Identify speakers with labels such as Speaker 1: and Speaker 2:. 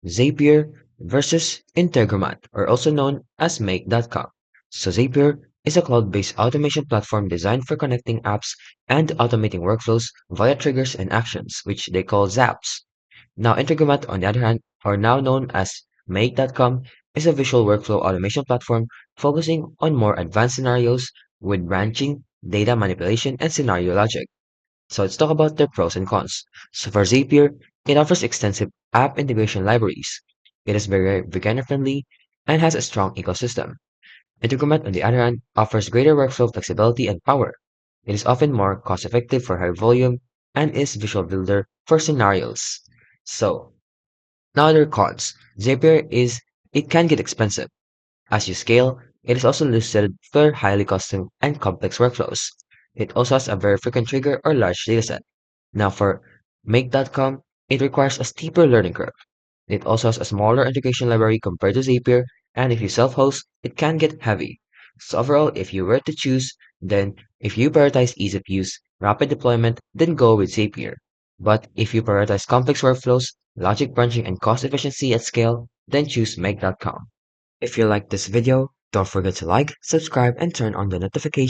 Speaker 1: Zapier versus Integromat, or also known as Make.com. So Zapier is a cloud-based automation platform designed for connecting apps and automating workflows via triggers and actions, which they call zaps. Now Integromat, on the other hand, or now known as Make.com, is a visual workflow automation platform focusing on more advanced scenarios with branching, data manipulation, and scenario logic. So let's talk about their pros and cons. So for Zapier, it offers extensive app integration libraries. It is very beginner friendly and has a strong ecosystem. Integromat, on the other hand, offers greater workflow flexibility and power. It is often more cost effective for high volume and is visual builder for scenarios. So now other cons. Zapier is it can get expensive. As you scale, it is also listed for highly custom and complex workflows. It also has a very frequent trigger or large dataset. Now for Make.com, it requires a steeper learning curve. It also has a smaller integration library compared to Zapier, and if you self-host, it can get heavy. So overall, if you were to choose, then if you prioritize ease of use, rapid deployment, then go with Zapier. But if you prioritize complex workflows, logic branching, and cost efficiency at scale, then choose Make.com. If you like this video, don't forget to like, subscribe, and turn on the notifications